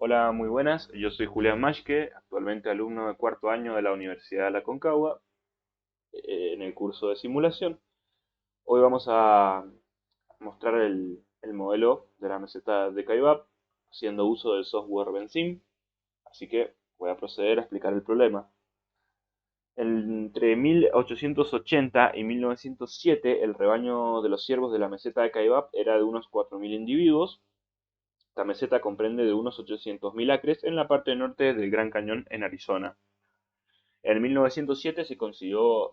Hola, muy buenas. Yo soy Julián Maschke, actualmente alumno de cuarto año de la Universidad de la Concagua, en el curso de simulación. Hoy vamos a mostrar el modelo de la meseta de Kaibab, haciendo uso del software Benzim, así que voy a proceder a explicar el problema. Entre 1880 y 1907, el rebaño de los ciervos de la meseta de Kaibab era de unos 4.000 individuos. Esta meseta comprende de unos 800.000 acres en la parte norte del Gran Cañón en Arizona. En 1907 se concedió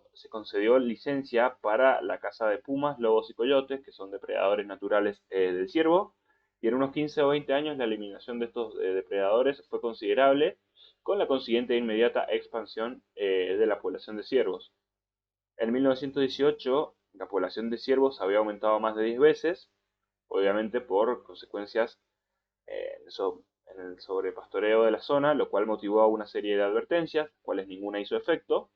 licencia para la caza de pumas, lobos y coyotes, que son depredadores naturales del ciervo, y en unos 15 o 20 años la eliminación de estos depredadores fue considerable, con la consiguiente e inmediata expansión de la población de ciervos. En 1918 la población de ciervos había aumentado más de 10 veces, obviamente por consecuencias en el sobrepastoreo de la zona, lo cual motivó a una serie de advertencias, cuales ninguna hizo efecto,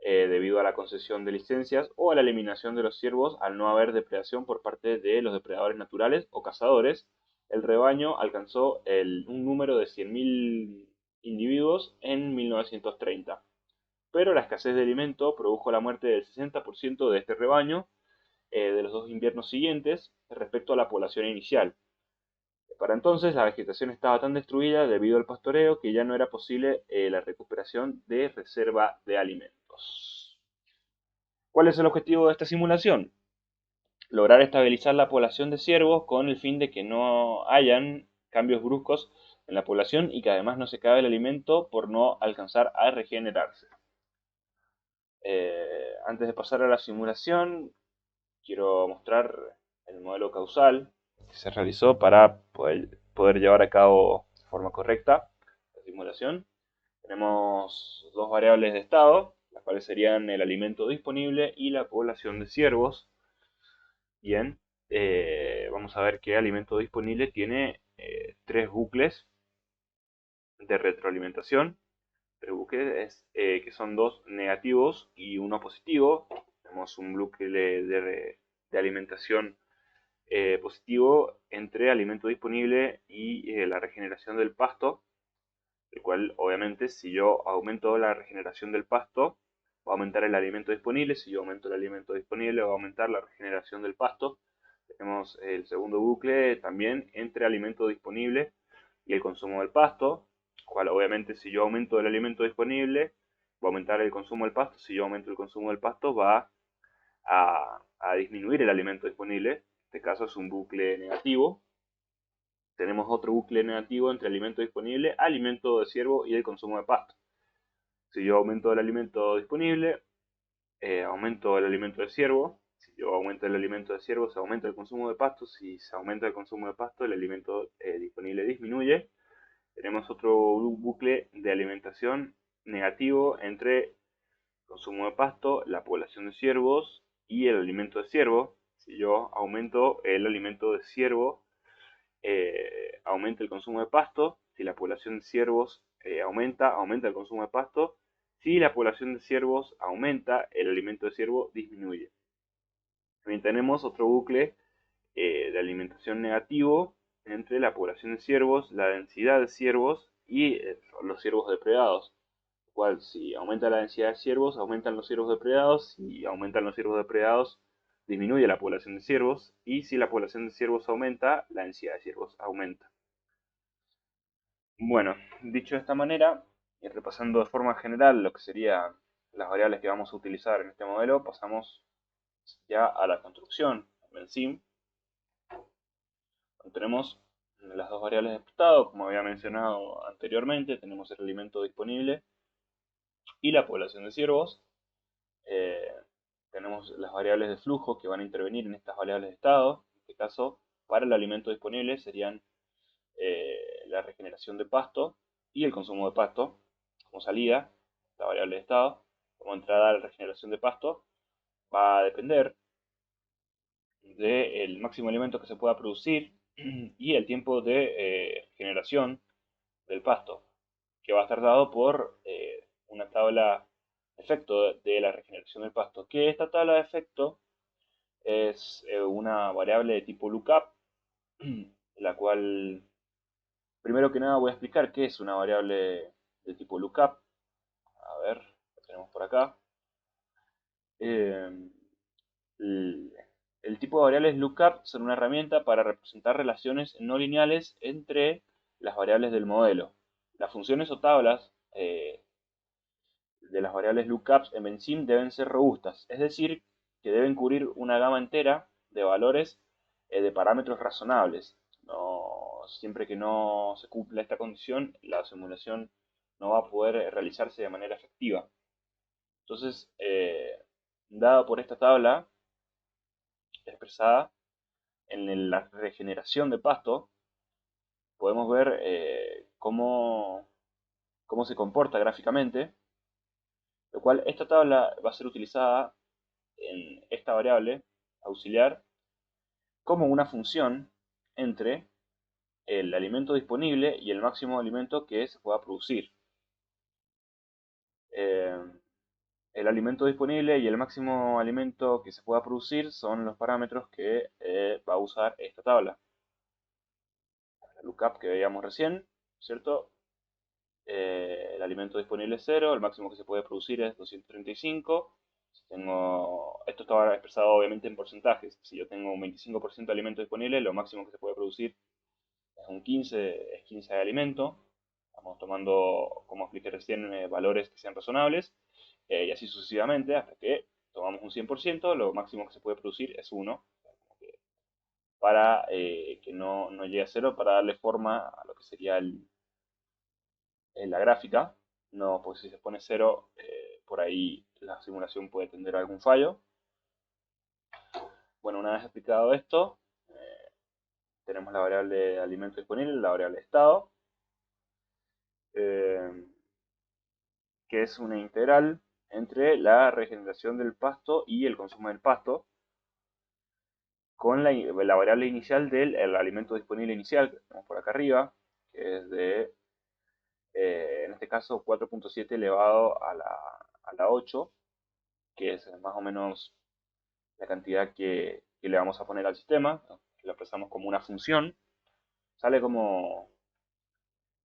debido a la concesión de licencias o a la eliminación de los ciervos al no haber depredación por parte de los depredadores naturales o cazadores. El rebaño alcanzó un número de 100.000 individuos en 1930, pero la escasez de alimento produjo la muerte del 60% de este rebaño de los dos inviernos siguientes respecto a la población inicial. Para entonces la vegetación estaba tan destruida debido al pastoreo que ya no era posible la recuperación de reserva de alimentos. ¿Cuál es el objetivo de esta simulación? Lograr estabilizar la población de ciervos con el fin de que no hayan cambios bruscos en la población y que además no se acabe el alimento por no alcanzar a regenerarse. Antes de pasar a la simulación, quiero mostrar el modelo causal que se realizó para poder llevar a cabo de forma correcta la simulación. Tenemos dos variables de estado, las cuales serían el alimento disponible y la población de ciervos. Bien, vamos a ver que alimento disponible tiene tres bucles de retroalimentación. Tres bucles que son dos negativos y uno positivo. Tenemos un bucle de alimentación positivo entre alimento disponible y la regeneración del pasto, el cual obviamente si yo aumento la regeneración del pasto va a aumentar el alimento disponible, si yo aumento el alimento disponible va a aumentar la regeneración del pasto. Tenemos el segundo bucle también entre alimento disponible y el consumo del pasto, cual obviamente si yo aumento el alimento disponible va a aumentar el consumo del pasto, si yo aumento el consumo del pasto va a disminuir el alimento disponible. En este caso es un bucle negativo. Tenemos otro bucle negativo entre alimento disponible, alimento de ciervo y el consumo de pasto. Si yo aumento el alimento disponible, aumento el alimento de ciervo. Si yo aumento el alimento de ciervo, se aumenta el consumo de pasto. Si se aumenta el consumo de pasto, el alimento disponible disminuye. Tenemos otro bucle de alimentación negativo entre consumo de pasto, la población de ciervos y el alimento de ciervo. Si yo aumento el alimento de ciervo, aumenta el consumo de pasto. Si la población de ciervos aumenta el consumo de pasto. Si la población de ciervos aumenta, el alimento de ciervo disminuye. También tenemos otro bucle de alimentación negativo entre la población de ciervos, la densidad de ciervos y los ciervos depredados. Cual si aumenta la densidad de ciervos, aumentan los ciervos depredados. Si aumentan los ciervos depredados, disminuye la población de ciervos. Y si la población de ciervos aumenta, la densidad de ciervos aumenta. Bueno, dicho de esta manera, y repasando de forma general lo que serían las variables que vamos a utilizar en este modelo, pasamos ya a la construcción en SIM. Tenemos las dos variables de estado, como había mencionado anteriormente, tenemos el alimento disponible y la población de ciervos. Eh, tenemos las variables de flujo que van a intervenir en estas variables de estado. En este caso, para el alimento disponible serían la regeneración de pasto y el consumo de pasto como salida, la variable de estado. Como entrada, la regeneración de pasto va a depender del máximo alimento que se pueda producir y el tiempo de generación del pasto, que va a estar dado por una tabla de efecto de la regeneración del pasto, que esta tabla de efecto es una variable de tipo lookup, la cual Primero que nada voy a explicar qué es una variable de tipo lookup. A ver, lo tenemos por acá. Eh, el, el tipo de variables lookup son una herramienta para representar relaciones no lineales entre las variables del modelo. Las funciones o tablas de las variables lookups en Benzim deben ser robustas, es decir, que deben cubrir una gama entera de valores de parámetros razonables. Siempre que no se cumpla esta condición, la simulación no va a poder realizarse de manera efectiva. Entonces, dada por esta tabla expresada en la regeneración de pasto, podemos ver cómo se comporta gráficamente, lo cual esta tabla va a ser utilizada en esta variable auxiliar como una función entre el alimento disponible y el máximo alimento que se pueda producir. Eh, el alimento disponible y el máximo alimento que se pueda producir son los parámetros que va a usar esta tabla. La lookup que veíamos recién, ¿cierto? El alimento disponible es 0, el máximo que se puede producir es 235. Esto está expresado obviamente en porcentajes. Si yo tengo un 25% de alimento disponible, lo máximo que se puede producir es un 15 de alimento. Estamos tomando, como expliqué recién, valores que sean razonables, y así sucesivamente, hasta que tomamos un 100%, lo máximo que se puede producir es 1, para que no llegue a 0, para darle forma a lo que sería la gráfica. No, pues si se pone 0, por ahí la simulación puede tener algún fallo. Bueno, una vez explicado esto, tenemos la variable de alimento disponible, la variable estado, eh, que es una integral entre la regeneración del pasto y el consumo del pasto, con la variable inicial del alimento disponible inicial, que tenemos por acá arriba, que es de, en este caso, 4.7 elevado a la 8, que es más o menos la cantidad que le vamos a poner al sistema, que la expresamos como una función. Sale como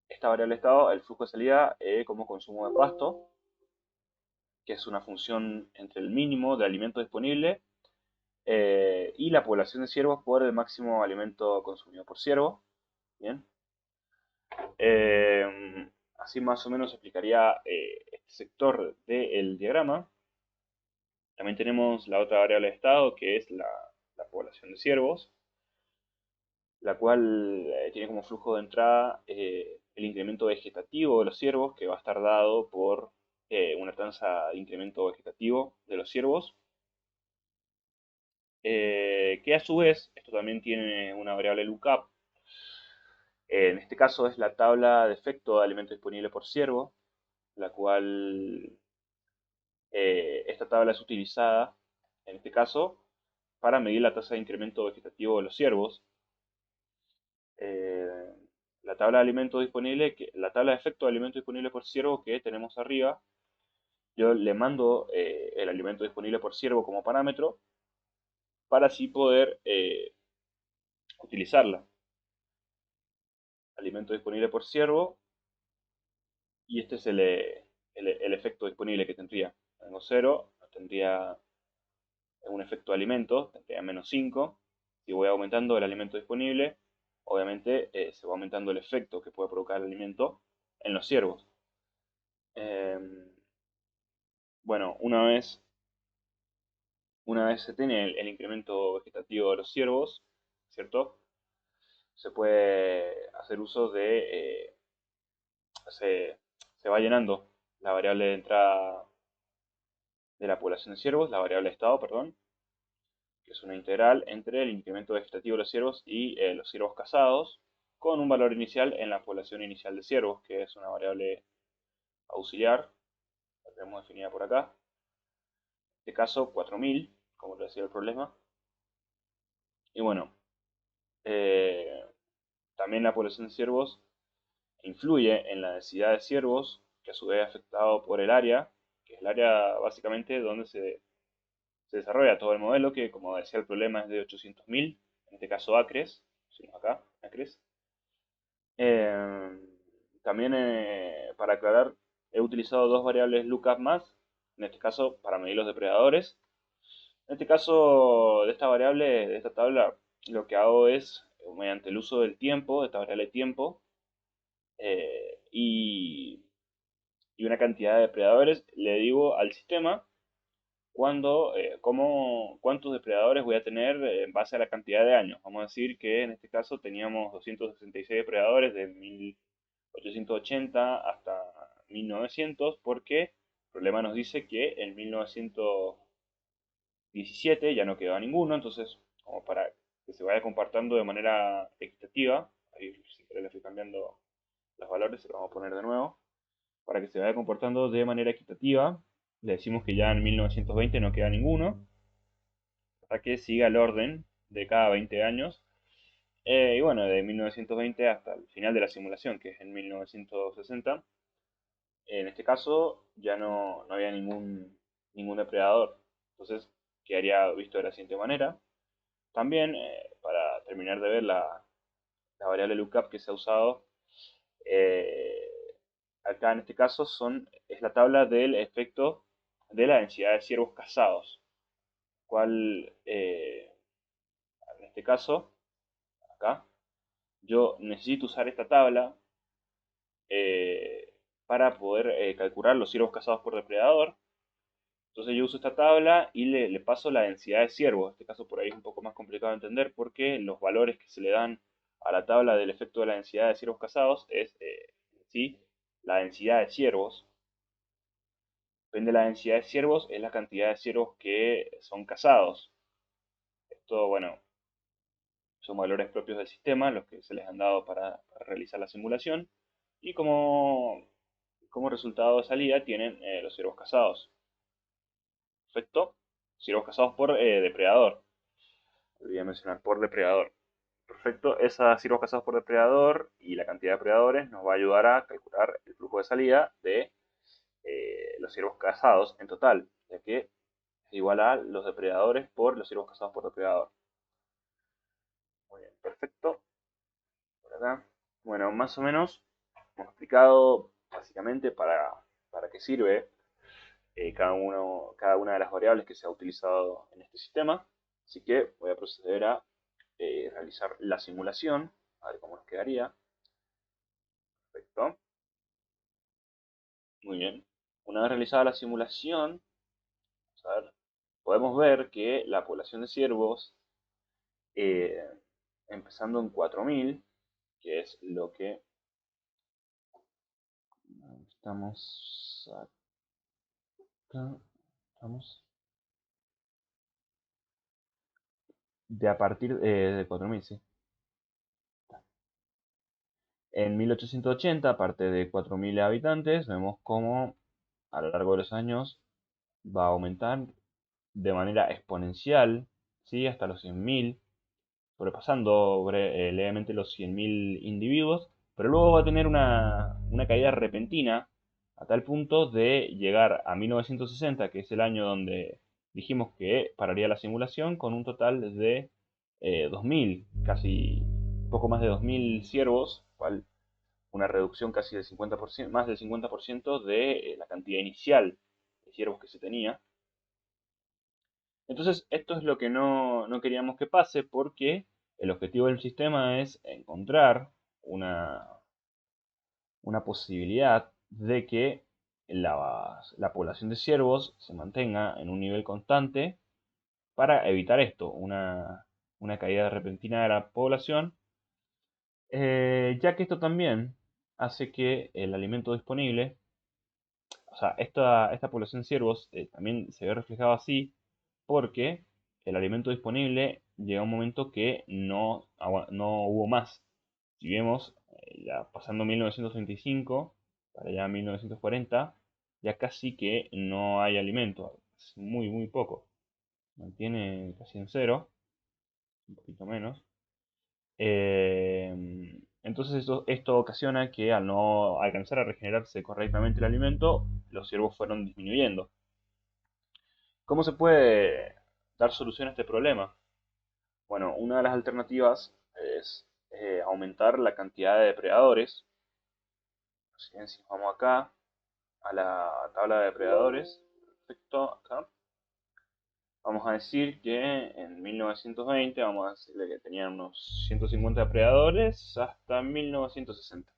esta variable estado, el flujo de salida como consumo de pasto, que es una función entre el mínimo de alimento disponible y la población de ciervos por el máximo alimento consumido por ciervo. Bien. Así más o menos explicaría este sector del diagrama. También tenemos la otra variable de estado, que es la población de ciervos, la cual tiene como flujo de entrada el incremento vegetativo de los ciervos, que va a estar dado por una tasa de incremento vegetativo de los ciervos, que a su vez, esto también tiene una variable lookup. En este caso es la tabla de efecto de alimento disponible por ciervo, la cual esta tabla es utilizada, en este caso, para medir la tasa de incremento vegetativo de los ciervos. Eh, la tabla de alimento disponible, la tabla de efecto de alimento disponible por ciervo que tenemos arriba, yo le mando el alimento disponible por ciervo como parámetro para así poder utilizarla. Alimento disponible por ciervo, y este es el efecto disponible que tendría. Tengo 0, tendría un efecto de alimento, tendría -5. Si voy aumentando el alimento disponible, obviamente se va aumentando el efecto que puede provocar el alimento en los ciervos. Bueno, una vez se tiene el incremento vegetativo de los ciervos, ¿cierto? Se puede hacer uso se va llenando la variable de entrada de la población de ciervos, la variable de estado, perdón, que es una integral entre el incremento vegetativo de los ciervos y los ciervos cazados, con un valor inicial en la población inicial de ciervos, que es una variable auxiliar, la tenemos definida por acá. En este caso, 4000, como lo decía el problema. Y bueno, eh, también la población de ciervos influye en la densidad de ciervos, que a su vez es afectado por el área, que es el área básicamente donde se desarrolla todo el modelo, que como decía el problema es de 800.000, en este caso acres, pusimos acá, acres. Eh, También, para aclarar, he utilizado dos variables lookup más, en este caso para medir los depredadores. En este caso, de esta variable, de esta tabla, lo que hago es, mediante el uso del tiempo, de esta variable tiempo, y una cantidad de depredadores, le digo al sistema cuántos depredadores voy a tener en base a la cantidad de años. Vamos a decir que en este caso teníamos 266 depredadores de 1880 hasta 1900, porque el problema nos dice que en 1917 ya no quedaba ninguno, entonces como para que se vaya comportando de manera equitativa, ahí si querés le estoy cambiando los valores, se los vamos a poner de nuevo, para que se vaya comportando de manera equitativa, le decimos que ya en 1920 no queda ninguno, para que siga el orden de cada 20 años. Y bueno, de 1920 hasta el final de la simulación, que es en 1960, en este caso ya no había ningún depredador. Entonces quedaría visto de la siguiente manera. También, para terminar de ver la variable lookup que se ha usado, eh, acá en este caso es la tabla del efecto de la densidad de ciervos cazados. Cual, en este caso, acá, yo necesito usar esta tabla eh, para poder calcular los ciervos cazados por depredador. Entonces yo uso esta tabla y le paso la densidad de ciervos. En este caso por ahí es un poco más complicado de entender porque los valores que se le dan a la tabla del efecto de la densidad de ciervos cazados es ¿sí? La densidad de ciervos. Depende de la densidad de ciervos, es la cantidad de ciervos que son cazados. Esto, bueno, son valores propios del sistema, los que se les han dado para realizar la simulación. Y como resultado de salida tienen los ciervos cazados. Perfecto. Ciervos cazados por depredador. Olvidé mencionar por depredador. Perfecto. Esas ciervos cazados por depredador y la cantidad de depredadores nos va a ayudar a calcular el flujo de salida de los ciervos cazados en total, ya que es igual a los depredadores por los ciervos cazados por depredador. Muy bien, perfecto. Por acá. Bueno, más o menos hemos explicado básicamente para qué sirve cada una de las variables que se ha utilizado en este sistema. Así que voy a proceder a realizar la simulación, a ver cómo nos quedaría. Perfecto. Muy bien. Una vez realizada la simulación, vamos a ver, podemos ver que la población de ciervos, eh, empezando en 4000, que es lo que estamos acá, estamos de a partir de 4000, sí. En 1880, aparte de 4000 habitantes, vemos cómo a lo largo de los años va a aumentar de manera exponencial, ¿sí? Hasta los 100.000, sobrepasando levemente los 100.000 individuos, pero luego va a tener una caída repentina a tal punto de llegar a 1960, que es el año donde dijimos que pararía la simulación, con un total de 2000, casi poco más de 2000 ciervos, cual una reducción casi del 50%, más del 50% de la cantidad inicial de ciervos que se tenía. Entonces, esto es lo que no queríamos que pase, porque el objetivo del sistema es encontrar una, una posibilidad de que la población de ciervos se mantenga en un nivel constante para evitar esto, una caída repentina de la población, ya que esto también hace que el alimento disponible, o sea, esta población de ciervos también se ve reflejado así porque el alimento disponible llega un momento que no hubo más. Si vemos, ya pasando 1935 para ya 1940, ya casi que no hay alimento, es muy muy poco, mantiene casi en cero, un poquito menos. Entonces esto ocasiona que al no alcanzar a regenerarse correctamente el alimento, los ciervos fueron disminuyendo. ¿Cómo se puede dar solución a este problema? Bueno, una de las alternativas es aumentar la cantidad de depredadores. Así que si vamos acá a la tabla de depredadores, perfecto, acá. Vamos a decir que en 1920, vamos a decirle que tenían unos 150 depredadores hasta 1960.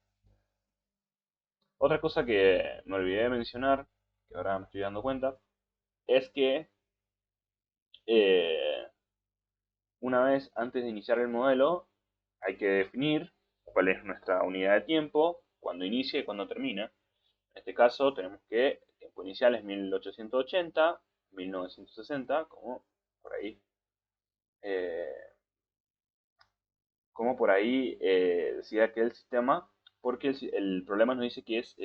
Otra cosa que me olvidé de mencionar, que ahora me estoy dando cuenta, es que eh, una vez antes de iniciar el modelo, hay que definir cuál es nuestra unidad de tiempo, cuándo inicia y cuándo termina. En este caso tenemos que el tiempo inicial es 1880, 1960, eh, como por ahí decía que el sistema, porque el problema nos dice que es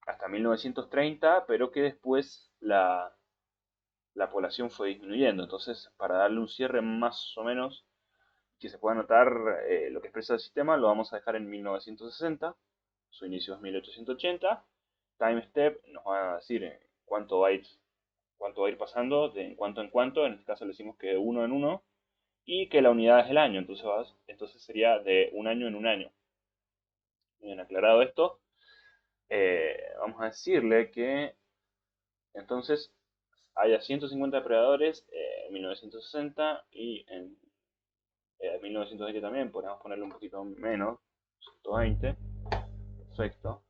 hasta 1930, pero que después la población fue disminuyendo. Entonces, para darle un cierre más o menos que se pueda notar lo que expresa el sistema, lo vamos a dejar en 1960. Su inicio es 1880. Time step nos va a decir cuánto va a ir pasando de en cuanto en cuanto. En este caso le decimos que de uno en uno. Y que la unidad es el año. Entonces sería de un año en un año. Bien aclarado esto, vamos a decirle que entonces haya 150 depredadores en 1960 y en 1920 también. Podemos ponerle un poquito menos, 120. Perfecto,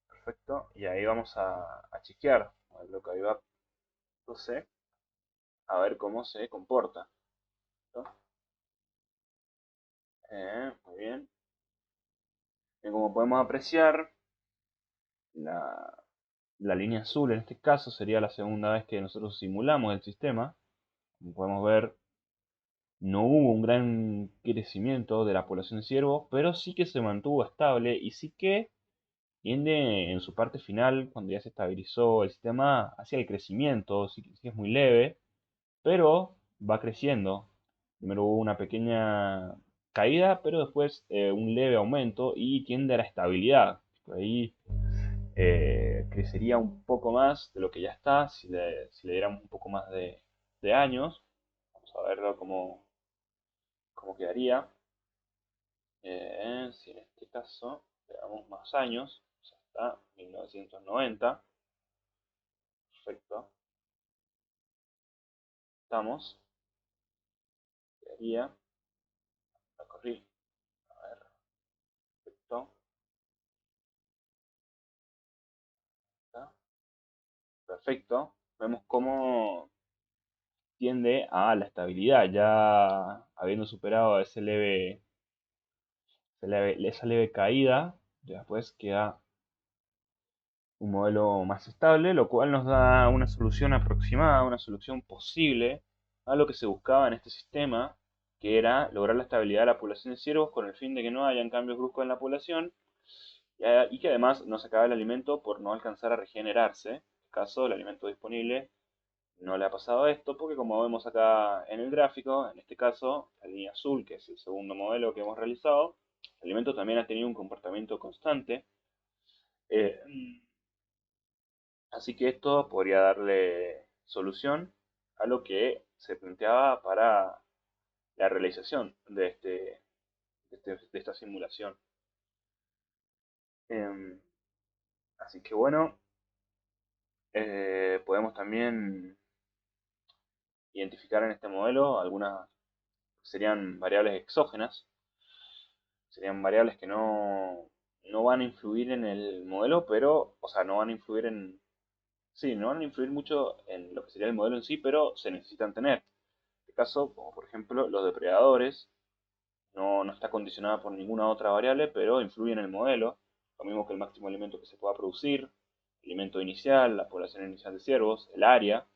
perfecto. Y ahí vamos a chequear el localidad 12 a ver cómo se comporta. ¿No? Muy bien. Y como podemos apreciar, la, la línea azul en este caso sería la segunda vez que nosotros simulamos el sistema. Como podemos ver, no hubo un gran crecimiento de la población de ciervos, pero sí que se mantuvo estable y sí que tiende en su parte final, cuando ya se estabilizó el sistema, hacia el crecimiento. Sí que es muy leve, pero va creciendo. Primero hubo una pequeña caída, pero después un leve aumento y tiende a la estabilidad. Por ahí crecería un poco más de lo que ya está si le diéramos un poco más de años. Vamos a verlo cómo quedaría. Si en este caso le damos más años, hasta 1990. Perfecto. Estamos. Quedaría. La corrí. A ver. Perfecto. Está. Perfecto. Vemos cómo tiende a la estabilidad, ya habiendo superado esa leve caída, después queda un modelo más estable, lo cual nos da una solución aproximada, una solución posible a lo que se buscaba en este sistema, que era lograr la estabilidad de la población de ciervos con el fin de que no hayan cambios bruscos en la población y que además no se acabe el alimento por no alcanzar a regenerarse. En este caso, el alimento disponible no le ha pasado esto porque, como vemos acá en el gráfico, en este caso, la línea azul, que es el segundo modelo que hemos realizado, el alimento también ha tenido un comportamiento constante. Eh, Así que esto podría darle solución a lo que se planteaba para la realización de esta simulación. Em, Así que bueno, podemos también identificar en este modelo algunas, serían variables exógenas, serían variables que no van a influir en el modelo, pero, o sea, no van a influir sí, no van a influir mucho en lo que sería el modelo en sí, pero se necesitan tener. En este caso, como por ejemplo los depredadores, no está condicionada por ninguna otra variable, pero influye en el modelo, lo mismo que el máximo alimento que se pueda producir, el alimento inicial, la población inicial de ciervos, el área,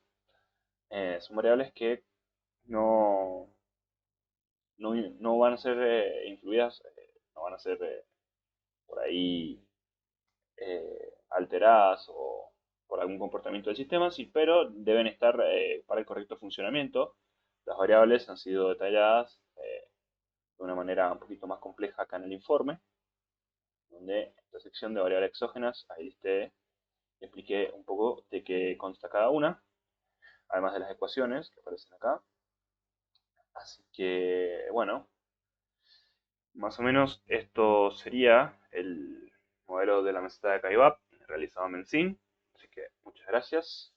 son variables que no, no van a ser influidas, no van a ser por ahí alteradas o por algún comportamiento del sistema, sí, pero deben estar para el correcto funcionamiento. Las variables han sido detalladas de una manera un poquito más compleja acá en el informe, donde en esta sección de variables exógenas, ahí expliqué un poco de qué consta cada una, además de las ecuaciones que aparecen acá. Así que, bueno, más o menos esto sería el modelo de la meseta de Caibab realizado en Menzin. Así que muchas gracias.